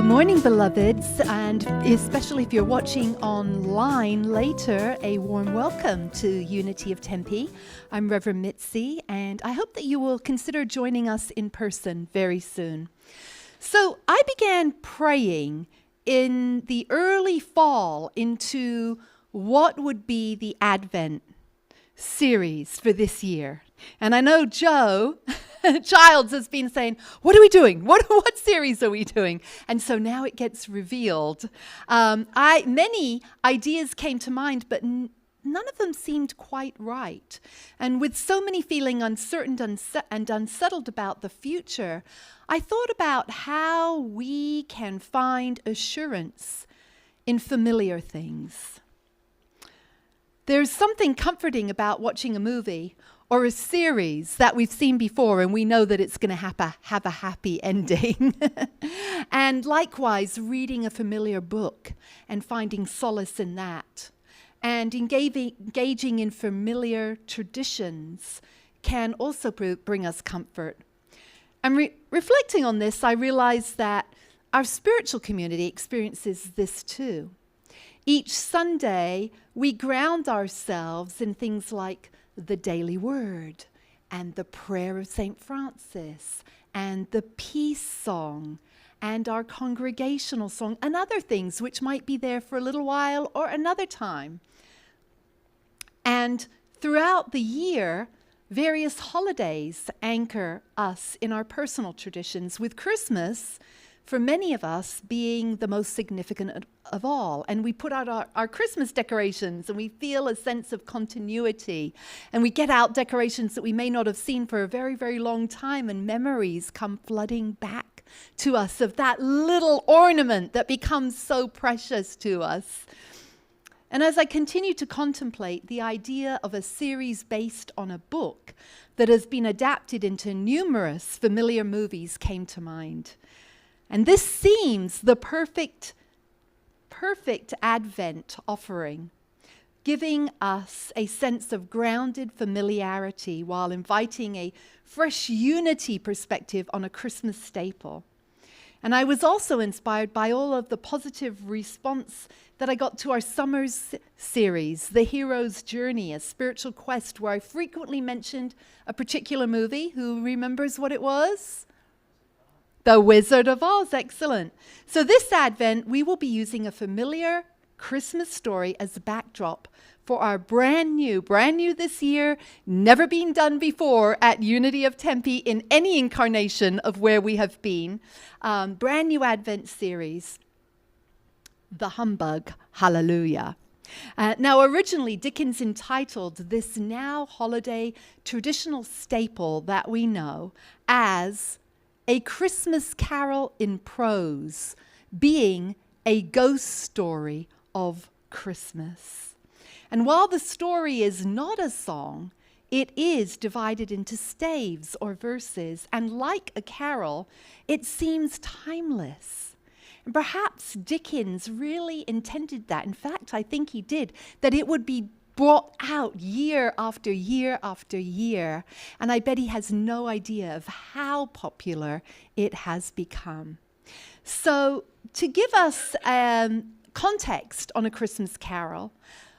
morning, beloveds, and especially if you're watching online later, a warm welcome to Unity of Tempe. I'm Reverend Mitzi, and I hope that you will consider joining us in person very soon. So I began praying in the early fall into what would be the Advent series for this year. And I know Joe Childs has been saying, what are we doing? What series are we doing? And so now it gets revealed. Many ideas came to mind, but none of them seemed quite right. And with so many feeling uncertain and unsettled about the future, I thought about how we can find assurance in familiar things. There's something comforting about watching a movie or a series that we've seen before and we know that it's going to have a happy ending. And likewise, reading a familiar book and finding solace in that. And engaging in familiar traditions can also bring us comfort. And reflecting on this, I realized that our spiritual community experiences this too. Each Sunday, we ground ourselves in things like the daily word and the prayer of St. Francis and the peace song and our congregational song and other things which might be there for a little while or another time. And throughout the year, various holidays anchor us in our personal traditions, with Christmas, for many of us, being the most significant of all. And we put out our Christmas decorations and we feel a sense of continuity. And we get out decorations that we may not have seen for a very, very long time, and memories come flooding back to us of that little ornament that becomes so precious to us. And as I continue to contemplate, the idea of a series based on a book that has been adapted into numerous familiar movies came to mind. And this seems the perfect Advent offering, giving us a sense of grounded familiarity while inviting a fresh unity perspective on a Christmas staple. And I was also inspired by all of the positive response that I got to our summer's series, The Hero's Journey, a spiritual quest, where I frequently mentioned a particular movie. Who remembers what it was? The Wizard of Oz, excellent. So this Advent, we will be using a familiar Christmas story as a backdrop for our brand new this year, never been done before at Unity of Tempe in any incarnation of where we have been, brand new Advent series, The Humbug, Hallelujah. Now, originally, Dickens entitled this now holiday traditional staple that we know as A Christmas Carol in Prose, being a ghost story of Christmas. And while the story is not a song, it is divided into staves or verses, and like a carol, it seems timeless. And perhaps Dickens really intended that. In fact, I think he did, that it would be brought out year after year after year. And I bet he has no idea of how popular it has become. So to give us context on A Christmas Carol,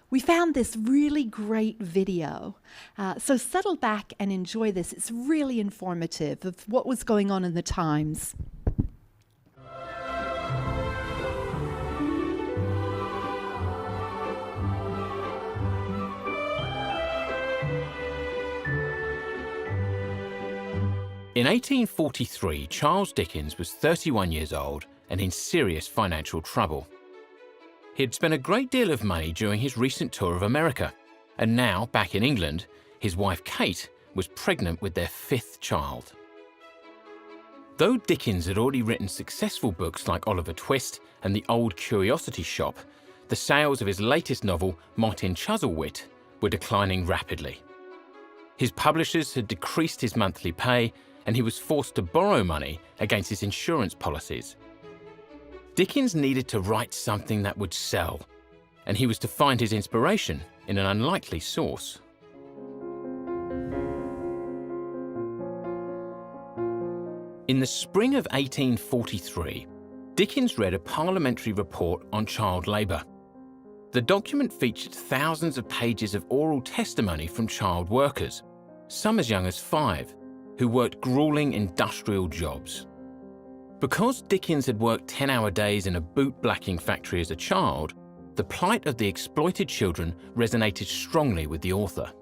we found this really great video. So settle back and enjoy this. It's really informative of what was going on in the times. In 1843, Charles Dickens was 31 years old and in serious financial trouble. He had spent a great deal of money during his recent tour of America, and now, back in England, his wife Kate was pregnant with their 5th child. Though Dickens had already written successful books like Oliver Twist and The Old Curiosity Shop, the sales of his latest novel, Martin Chuzzlewit, were declining rapidly. His publishers had decreased his monthly pay, and he was forced to borrow money against his insurance policies. Dickens needed to write something that would sell, and he was to find his inspiration in an unlikely source. In the spring of 1843, Dickens read a parliamentary report on child labour. The document featured thousands of pages of oral testimony from child workers, some as young as 5, who worked gruelling industrial jobs. Because Dickens had worked 10-hour days in a boot-blacking factory as a child, the plight of the exploited children resonated strongly with the author.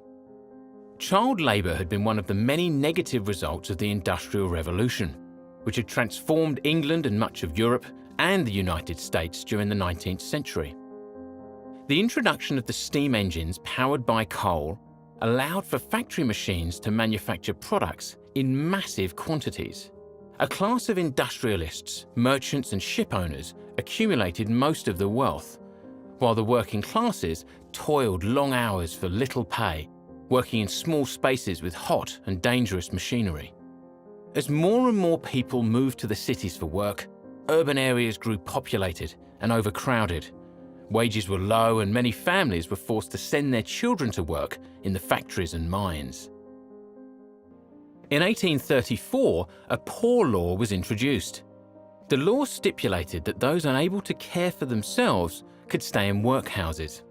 Child labour had been one of the many negative results of the Industrial Revolution, which had transformed England and much of Europe and the United States during the 19th century. The introduction of the steam engines powered by coal allowed for factory machines to manufacture products in massive quantities. A class of industrialists, merchants and ship owners accumulated most of the wealth, while the working classes toiled long hours for little pay, working in small spaces with hot and dangerous machinery. As more and more people moved to the cities for work, urban areas grew populated and overcrowded. Wages were low and many families were forced to send their children to work in the factories and mines. In 1834, a poor law was introduced. The law stipulated that those unable to care for themselves could stay in workhouses.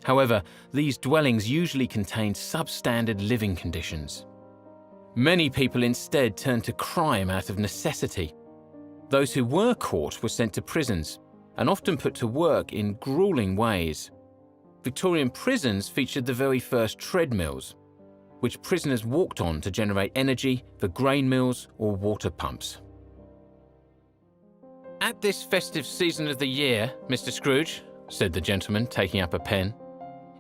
However, these dwellings usually contained substandard living conditions. Many people instead turned to crime out of necessity. Those who were caught were sent to prisons and often put to work in grueling ways. Victorian prisons featured the very first treadmills, which prisoners walked on to generate energy for grain mills or water pumps. "At this festive season of the year, Mr. Scrooge," said the gentleman, taking up a pen,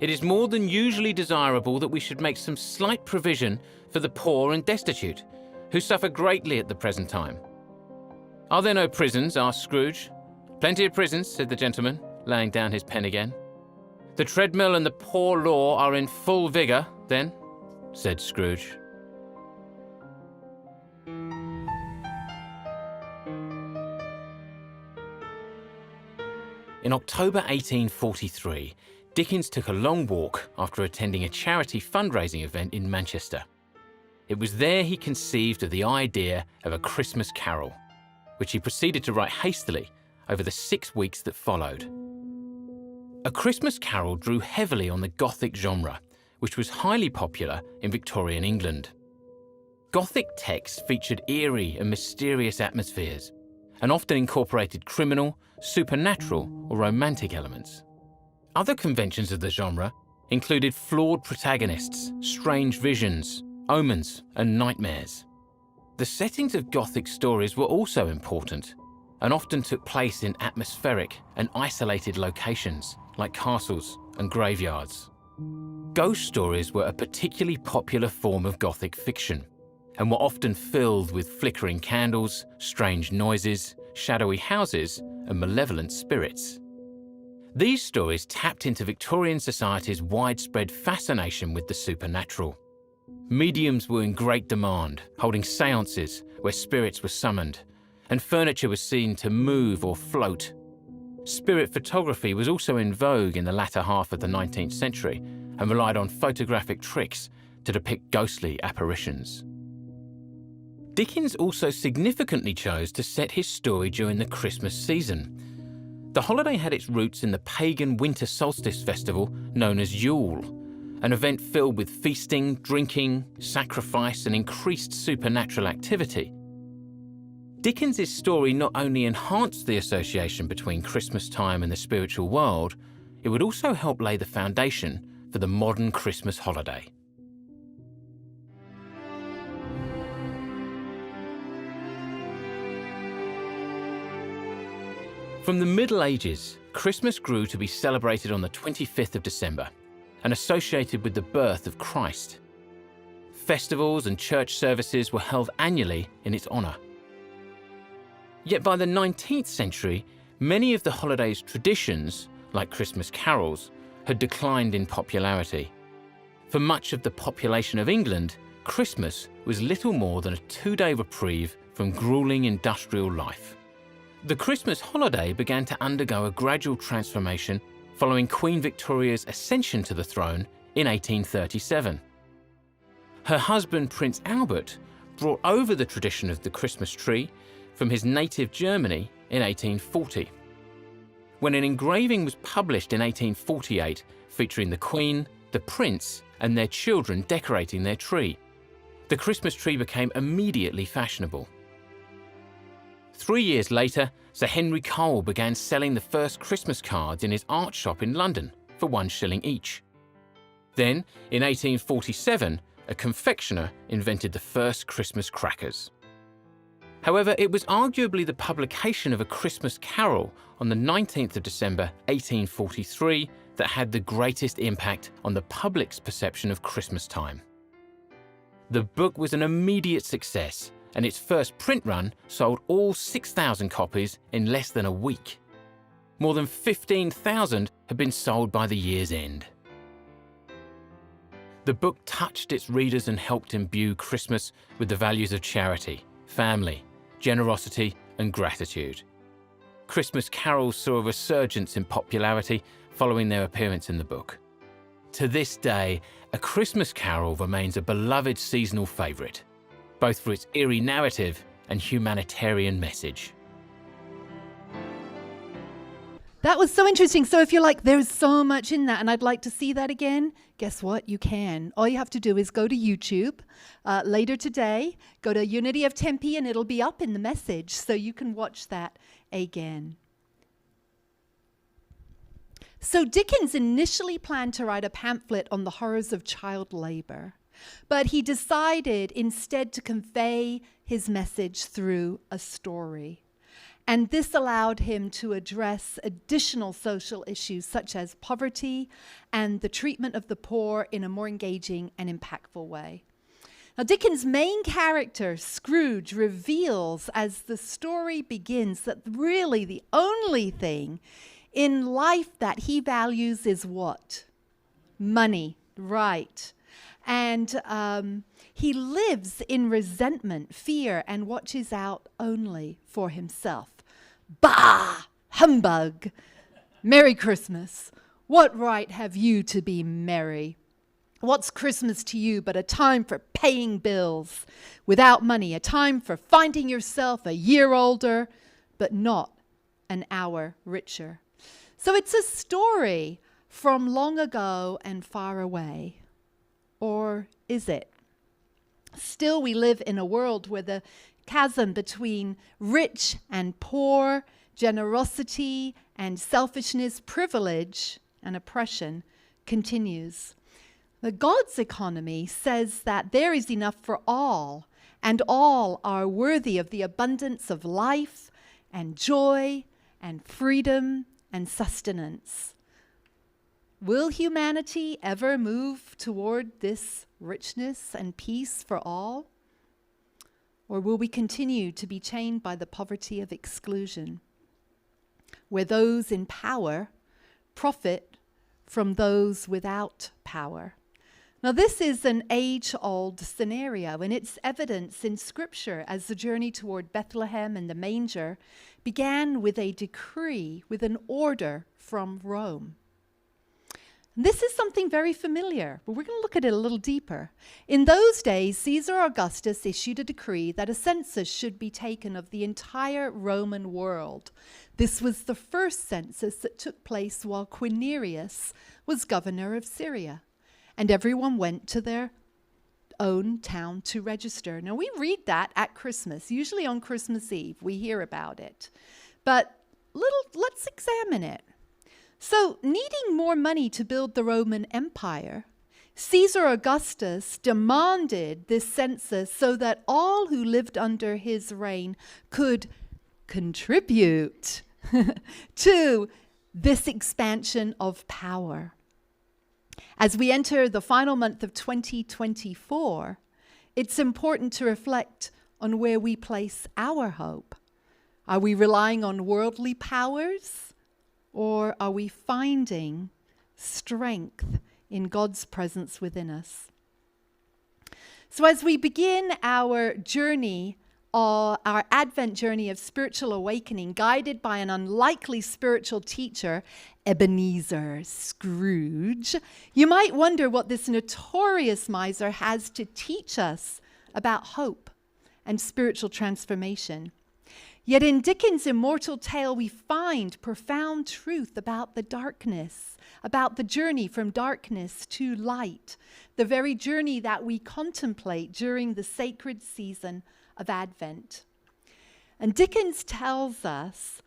"it is more than usually desirable that we should make some slight provision for the poor and destitute, who suffer greatly at the present time." "Are there no prisons?" asked Scrooge. "Plenty of prisons," said the gentleman, laying down his pen again. "The treadmill and the poor law are in full vigour, then?" said Scrooge. In October 1843, Dickens took a long walk after attending a charity fundraising event in Manchester. It was there he conceived of the idea of A Christmas Carol, which he proceeded to write hastily over the 6 weeks that followed. A Christmas Carol drew heavily on the Gothic genre, which was highly popular in Victorian England. Gothic texts featured eerie and mysterious atmospheres, and often incorporated criminal, supernatural, or romantic elements. Other conventions of the genre included flawed protagonists, strange visions, omens, and nightmares. The settings of Gothic stories were also important, and often took place in atmospheric and isolated locations like castles and graveyards. Ghost stories were a particularly popular form of Gothic fiction, and were often filled with flickering candles, strange noises, shadowy houses, and malevolent spirits. These stories tapped into Victorian society's widespread fascination with the supernatural. Mediums were in great demand, holding seances where spirits were summoned, and furniture was seen to move or float. Spirit photography was also in vogue in the latter half of the 19th century and relied on photographic tricks to depict ghostly apparitions. Dickens also significantly chose to set his story during the Christmas season. The holiday had its roots in the pagan winter solstice festival known as Yule, an event filled with feasting, drinking, sacrifice, and increased supernatural activity. Dickens's story not only enhanced the association between Christmas time and the spiritual world, it would also help lay the foundation for the modern Christmas holiday. From the Middle Ages, Christmas grew to be celebrated on the 25th of December and associated with the birth of Christ. Festivals and church services were held annually in its honour. Yet by the 19th century, many of the holiday's traditions, like Christmas carols, had declined in popularity. For much of the population of England, Christmas was little more than a 2-day reprieve from gruelling industrial life. The Christmas holiday began to undergo a gradual transformation following Queen Victoria's ascension to the throne in 1837. Her husband, Prince Albert, brought over the tradition of the Christmas tree from his native Germany in 1840. When an engraving was published in 1848 featuring the Queen, the Prince, and their children decorating their tree, the Christmas tree became immediately fashionable. 3 years later, Sir Henry Cole began selling the first Christmas cards in his art shop in London for 1 shilling each. Then, in 1847, a confectioner invented the first Christmas crackers. However, it was arguably the publication of A Christmas Carol on the 19th of December 1843 that had the greatest impact on the public's perception of Christmas time. The book was an immediate success, and its first print run sold all 6,000 copies in less than a week. More than 15,000 had been sold by the year's end. The book touched its readers and helped imbue Christmas with the values of charity, family, generosity, and gratitude. Christmas carols saw a resurgence in popularity following their appearance in the book. To this day, A Christmas Carol remains a beloved seasonal favourite, both for its eerie narrative and humanitarian message. That was so interesting. So if you're like, there's so much in that and I'd like to see that again, guess what? You can. All you have to do is go to YouTube later today, go to Unity of Tempe, and it'll be up in the message so you can watch that again. So Dickens initially planned to write a pamphlet on the horrors of child labor, but he decided instead to convey his message through a story. And this allowed him to address additional social issues such as poverty and the treatment of the poor in a more engaging and impactful way. Now, Dickens' main character, Scrooge, reveals as the story begins that really the only thing in life that he values is what? Money, right. And he lives in resentment, fear, and watches out only for himself. Bah! Humbug! Merry Christmas! What right have you to be merry? What's Christmas to you but a time for paying bills without money, a time for finding yourself a year older, but not an hour richer? So it's a story from long ago and far away. Or is it? Still, we live in a world where the chasm between rich and poor, generosity and selfishness, privilege and oppression continues. The God's economy says that there is enough for all, and all are worthy of the abundance of life and joy and freedom and sustenance. Will humanity ever move toward this richness and peace for all? Or will we continue to be chained by the poverty of exclusion, where those in power profit from those without power? Now, this is an age-old scenario, and it's evidence in Scripture as the journey toward Bethlehem and the manger began with a decree, with an order from Rome. This is something very familiar, but we're going to look at it a little deeper. In those days, Caesar Augustus issued a decree that a census should be taken of the entire Roman world. This was the first census that took place while Quirinius was governor of Syria, and everyone went to their own town to register. Now, we read that at Christmas. Usually on Christmas Eve, we hear about it. But let's examine it. So, needing more money to build the Roman Empire, Caesar Augustus demanded this census so that all who lived under his reign could contribute to this expansion of power. As we enter the final month of 2024, it's important to reflect on where we place our hope. Are we relying on worldly powers? Or are we finding strength in God's presence within us? So as we begin our journey, our Advent journey of spiritual awakening, guided by an unlikely spiritual teacher, Ebenezer Scrooge, you might wonder what this notorious miser has to teach us about hope and spiritual transformation. Yet in Dickens' immortal tale, we find profound truth about the darkness, about the journey from darkness to light, the very journey that we contemplate during the sacred season of Advent. And Dickens tells us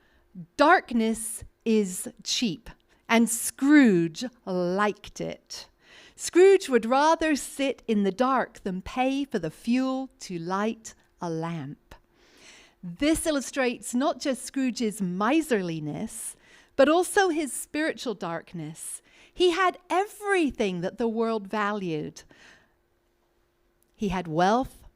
darkness is cheap, and Scrooge liked it. Scrooge would rather sit in the dark than pay for the fuel to light a lamp. This illustrates not just Scrooge's miserliness, but also his spiritual darkness. He had everything that the world valued. He had wealth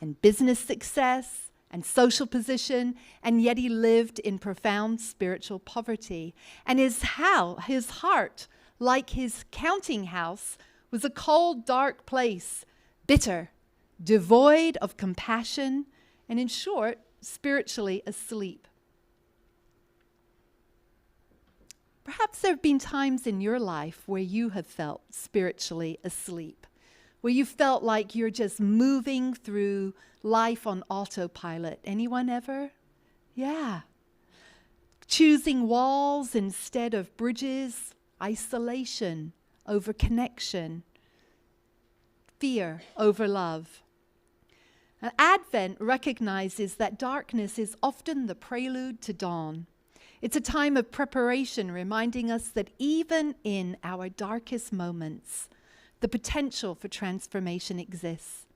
and business success and social position, and yet he lived in profound spiritual poverty. And his heart, like his counting house, was a cold, dark place, bitter, devoid of compassion, and in short, spiritually asleep. Perhaps there have been times in your life where you have felt spiritually asleep, where you felt like you're just moving through life on autopilot. Anyone ever? Yeah. Choosing walls instead of bridges, isolation over connection, fear over love. And Advent recognizes that darkness is often the prelude to dawn. It's a time of preparation, reminding us that even in our darkest moments, the potential for transformation exists.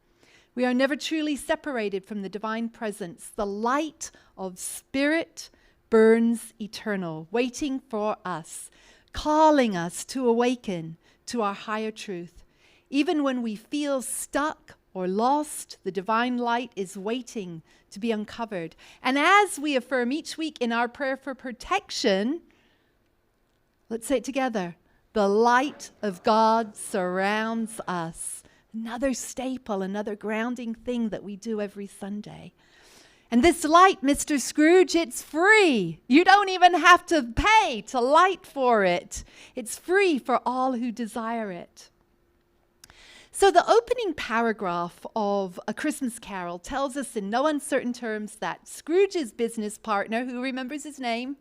We are never truly separated from the divine presence. The light of Spirit burns eternal, waiting for us, calling us to awaken to our higher truth. Even when we feel stuck or lost, the divine light is waiting to be uncovered. And as we affirm each week in our prayer for protection, let's say it together. The light of God surrounds us. Another staple, another grounding thing that we do every Sunday. And this light, Mr. Scrooge, it's free. You don't even have to pay to light for it. It's free for all who desire it. So the opening paragraph of A Christmas Carol tells us in no uncertain terms that Scrooge's business partner, who remembers his name?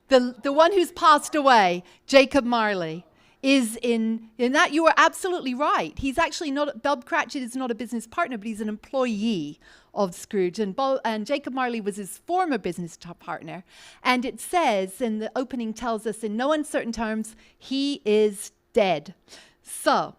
The one who's passed away, Jacob Marley, is in that you are absolutely right. He's actually not, Bob Cratchit is not a business partner, but he's an employee of Scrooge. And Jacob Marley was his former business partner. And it says, in the opening tells us in no uncertain terms, he is dead. So,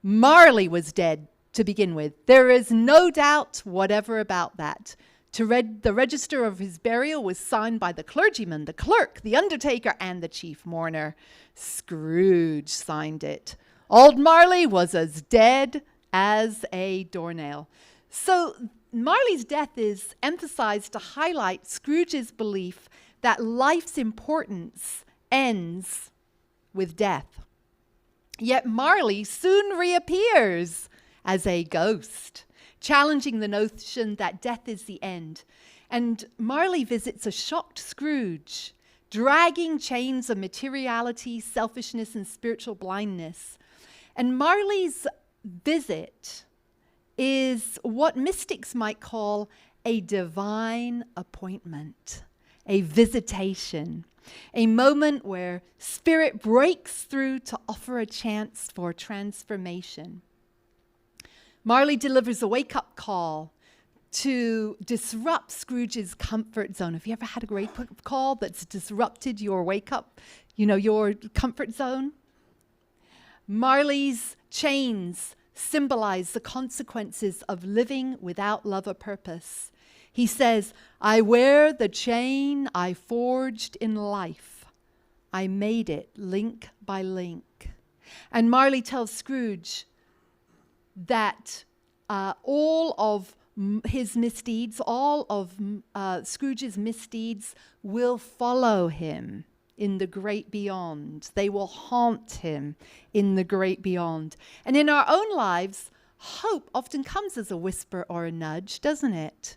Marley was dead to begin with. There is no doubt whatever about that. The register of his burial was signed by the clergyman, the clerk, the undertaker, and the chief mourner. Scrooge signed it. Old Marley was as dead as a doornail. So Marley's death is emphasized to highlight Scrooge's belief that life's importance ends with death. Yet Marley soon reappears as a ghost, challenging the notion that death is the end. And Marley visits a shocked Scrooge, dragging chains of materiality, selfishness, and spiritual blindness. And Marley's visit is what mystics might call a divine appointment, a visitation, a moment where spirit breaks through to offer a chance for transformation. Marley delivers a wake-up call to disrupt Scrooge's comfort zone. Have you ever had a wake-up call that's disrupted your wake-up, your comfort zone? Marley's chains symbolize the consequences of living without love or purpose. He says, I wear the chain I forged in life. I made it link by link. And Marley tells Scrooge that all of his misdeeds, all of Scrooge's misdeeds will follow him in the great beyond. They will haunt him in the great beyond. And in our own lives, hope often comes as a whisper or a nudge, doesn't it?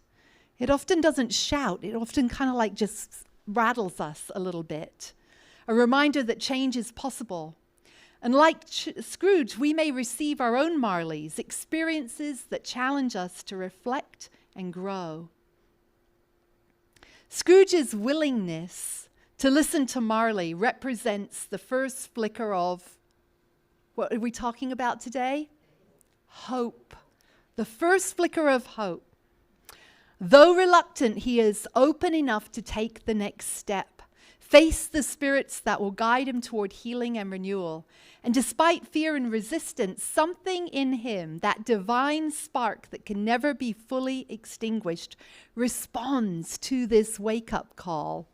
It often doesn't shout. It often kind of like just rattles us a little bit. A reminder that change is possible. And like Scrooge, we may receive our own Marleys, experiences that challenge us to reflect and grow. Scrooge's willingness to listen to Marley represents the first flicker of, what are we talking about today? Hope. The first flicker of hope. Though reluctant, he is open enough to take the next step, face the spirits that will guide him toward healing and renewal. And despite fear and resistance, something in him, that divine spark that can never be fully extinguished, responds to this wake-up call.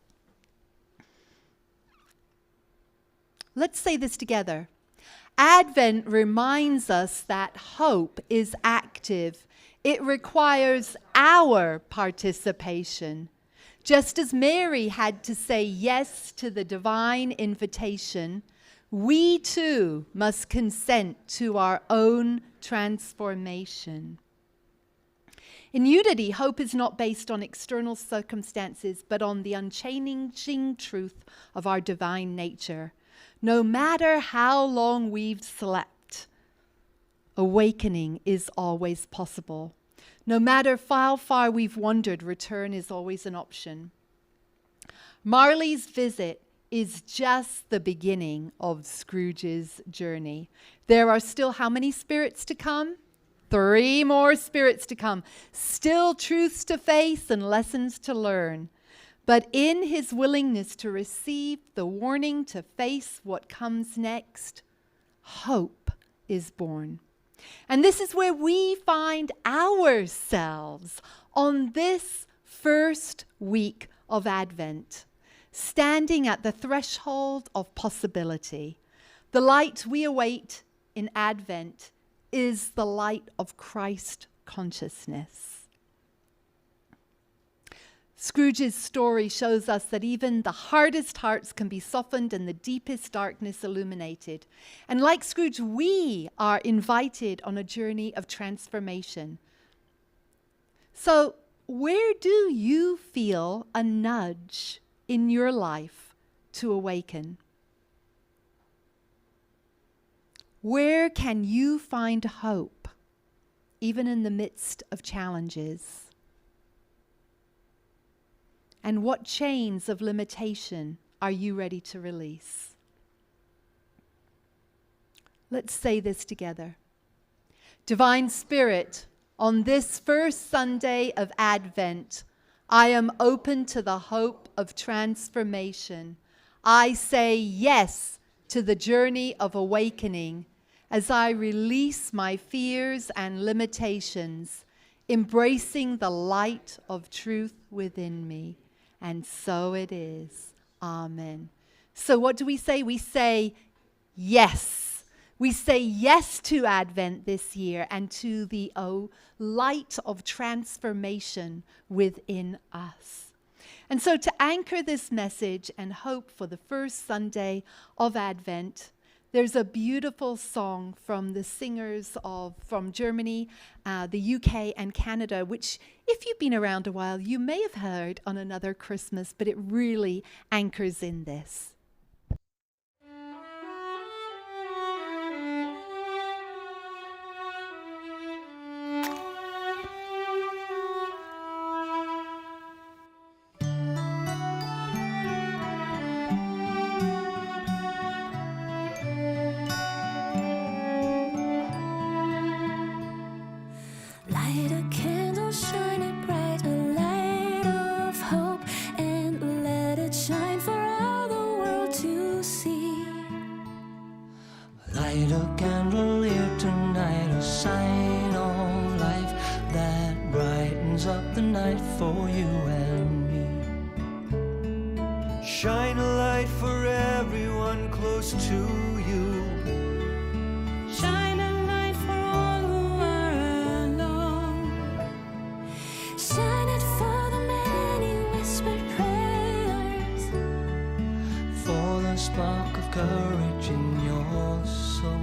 Let's say this together. Advent reminds us that hope is active. It requires our participation. Just as Mary had to say yes to the divine invitation, we too must consent to our own transformation. In unity, hope is not based on external circumstances, but on the unchanging truth of our divine nature. No matter how long we've slept, awakening is always possible. No matter how far we've wandered, return is always an option. Marley's visit is just the beginning of Scrooge's journey. There are still how many spirits to come? 3 more spirits to come. Still truths to face and lessons to learn. But in his willingness to receive the warning to face what comes next, hope is born. And this is where we find ourselves on this first week of Advent, standing at the threshold of possibility. The light we await in Advent is the light of Christ consciousness. Scrooge's story shows us that even the hardest hearts can be softened and the deepest darkness illuminated. And like Scrooge, we are invited on a journey of transformation. So, where do you feel a nudge in your life to awaken? Where can you find hope, even in the midst of challenges? And what chains of limitation are you ready to release? Let's say this together. Divine Spirit, on this first Sunday of Advent, I am open to the hope of transformation. I say yes to the journey of awakening as I release my fears and limitations, embracing the light of truth within me. And so it is. Amen. So what do we say? We say yes. We say yes to Advent this year and to the light of transformation within us. And so to anchor this message and hope for the first Sunday of Advent, there's a beautiful song from the singers from Germany, the UK, and Canada, which, if you've been around a while, you may have heard on another Christmas, but it really anchors in this. Light a candle, shine it bright, a light of hope, and let it shine for all the world to see. Light a candle here tonight, a sign of life that brightens up the night for you and me. Shine a light for everyone close to you. Shine a light for all who are alone. Shine it for the many whispered prayers, For the spark of courage in your soul.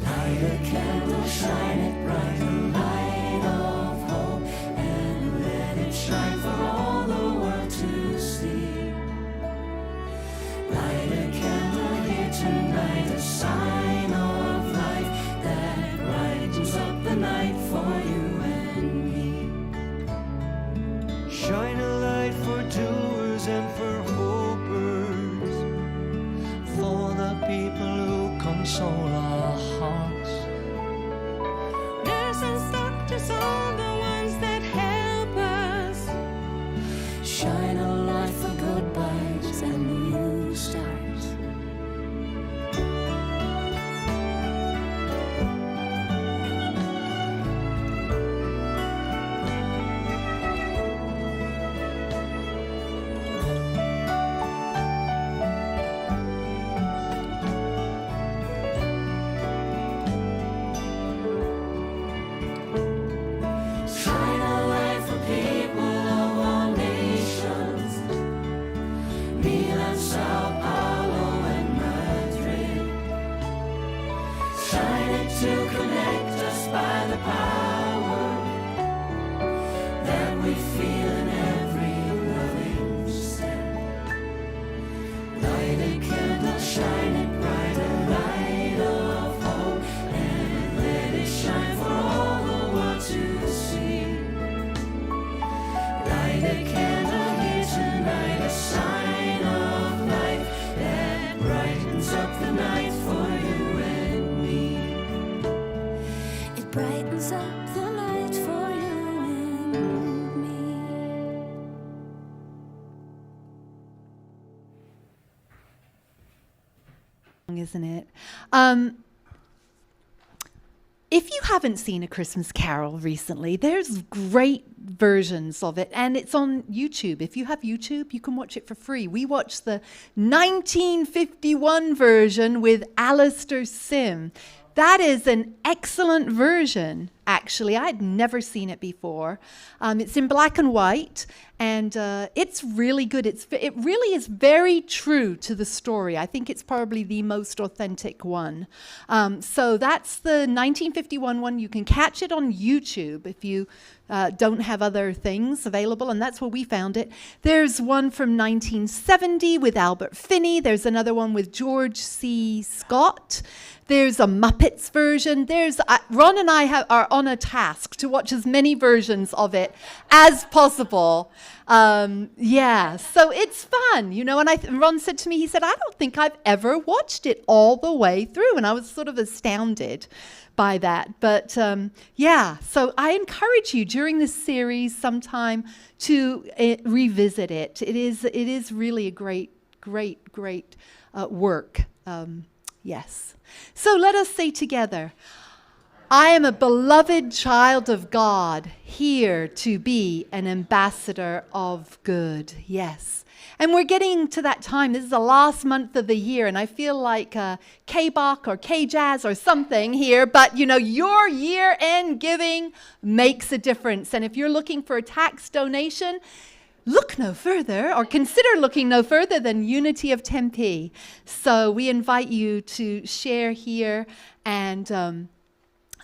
light a candle, shine it bright, a light of hope, and let it shine for all the world to see. Light a candle here tonight. sign of life that brightens up the night for you and me. Shine a light for doers and for hopers, for the people who console our hearts. Nurses, doctors, all the ones that help us. Shine a light for goodbyes and new starts. Shine a light for people of all nations, Milan, Sao Paulo, and Madrid. Shine it to connect us by the power that we feel in every loving step. Light a candle, shine it bright, a light of hope, and let it shine for all the world to see. Light a candle here tonight, a sign of life that brightens up the night for you and me. It brightens up the night for you and me. Isn't it? If you haven't seen A Christmas Carol recently, there's great versions of it, and it's on YouTube. If you have YouTube, you can watch it for free. We watched the 1951 version with Alistair Sim. That is an excellent version, actually. I'd never seen it before. It's in black and white, and it's really good. It really is very true to the story. I think it's probably the most authentic one. So that's the 1951 one. You can catch it on YouTube if you don't have other things available, and that's where we found it. There's one from 1970 with Albert Finney. There's another one with George C. Scott. There's a Muppets version. There's Ron and I are on a task to watch as many versions of it as possible. Yeah, so it's fun, you know. And Ron said to me, he said, I don't think I've ever watched it all the way through. And I was sort of astounded by that. But yeah, so I encourage you during this series sometime to revisit it. It is really a great work. Yes. So let us say together, I am a beloved child of God, here to be an ambassador of good. Yes. And we're getting to that time. This is the last month of the year, and I feel like K-Bach or K-Jazz or something here, but you know, your year-end giving makes a difference. And if you're looking for a tax donation, look no further, or consider looking no further than Unity of Tempe. So we invite you to share here, and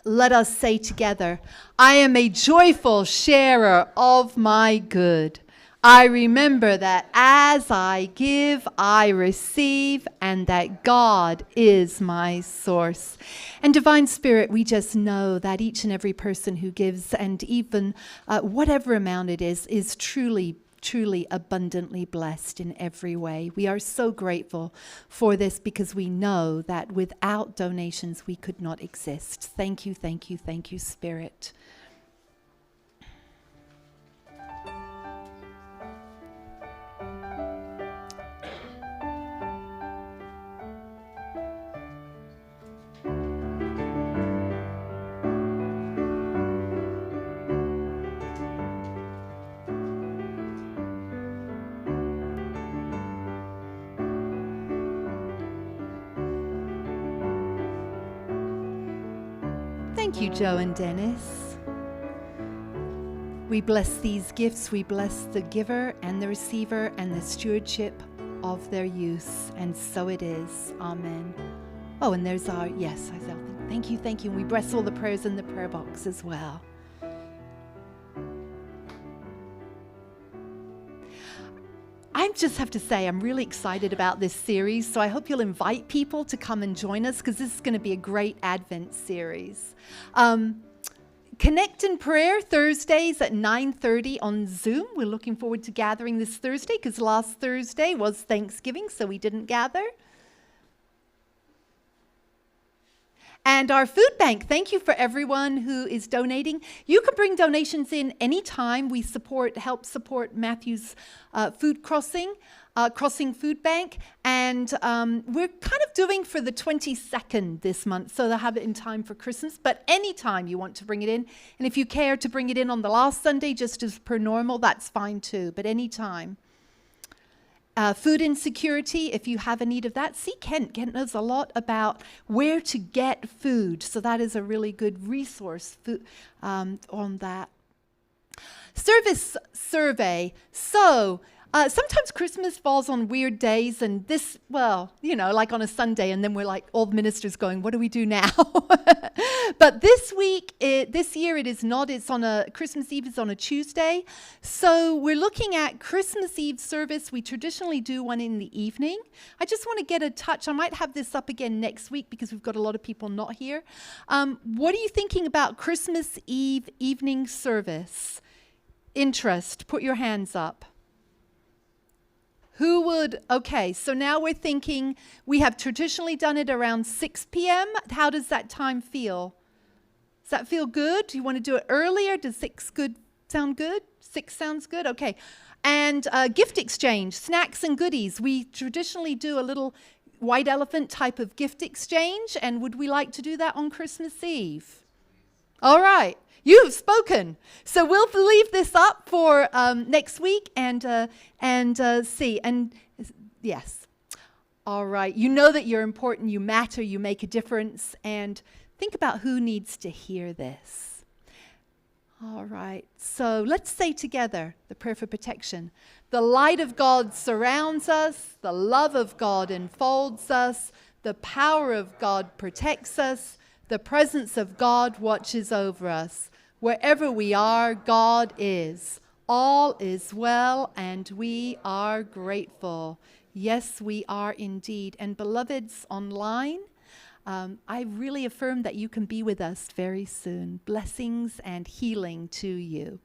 let us say together, I am a joyful sharer of my good. I remember that as I give, I receive, and that God is my source. And Divine Spirit, we just know that each and every person who gives, and even whatever amount it is truly abundantly blessed in every way. We are so grateful for this, because we know that without donations we could not exist. Thank you, thank you, thank you, Spirit. Thank you, Joe and Dennis. We bless these gifts. We bless the giver and the receiver and the stewardship of their use. And so it is. Amen. Oh, and there's our, yes, Isaiah. Thank you, thank you. And we bless all the prayers in the prayer box as well. I'm just have to say I'm really excited about this series, so I hope you'll invite people to come and join us because this is going to be a great Advent series. Connect in prayer Thursdays at 9:30 on Zoom. We're looking forward to gathering this Thursday because last Thursday was Thanksgiving, so we didn't gather. And our food bank, thank you for everyone who is donating. You can bring donations in anytime. We help support Matthew's food crossing food bank. And we're kind of doing for the 22nd this month, so they'll have it in time for Christmas. But anytime you want to bring it in, and if you care to bring it in on the last Sunday, just as per normal, that's fine too, but anytime. Food insecurity, if you have a need of that, see Kent. Kent knows a lot about where to get food, so that is a really good resource on that. Service survey. So sometimes Christmas falls on weird days, and this, well, like on a Sunday, and then we're like, all the ministers going, what do we do now? But this year it is not. It's on Christmas Eve is on a Tuesday. So we're looking at Christmas Eve service. We traditionally do one in the evening. I just want to get a touch. I might have this up again next week because we've got a lot of people not here. What are you thinking about Christmas Eve evening service? Interest, put your hands up. Who would, okay, so now we're thinking, we have traditionally done it around 6 p.m. How does that time feel? Does that feel good? Do you want to do it earlier? Does 6 sound good? 6 sounds good? Okay. And gift exchange, snacks and goodies. We traditionally do a little white elephant type of gift exchange, and would we like to do that on Christmas Eve? All right. You have spoken. So we'll leave this up for next week and see. And yes. All right. You know that you're important. You matter. You make a difference. And think about who needs to hear this. All right. So let's say together the prayer for protection. The light of God surrounds us. The love of God enfolds us. The power of God protects us. The presence of God watches over us. Wherever we are, God is. All is well, and we are grateful. Yes, we are indeed. And beloveds online, I really affirm that you can be with us very soon. Blessings and healing to you.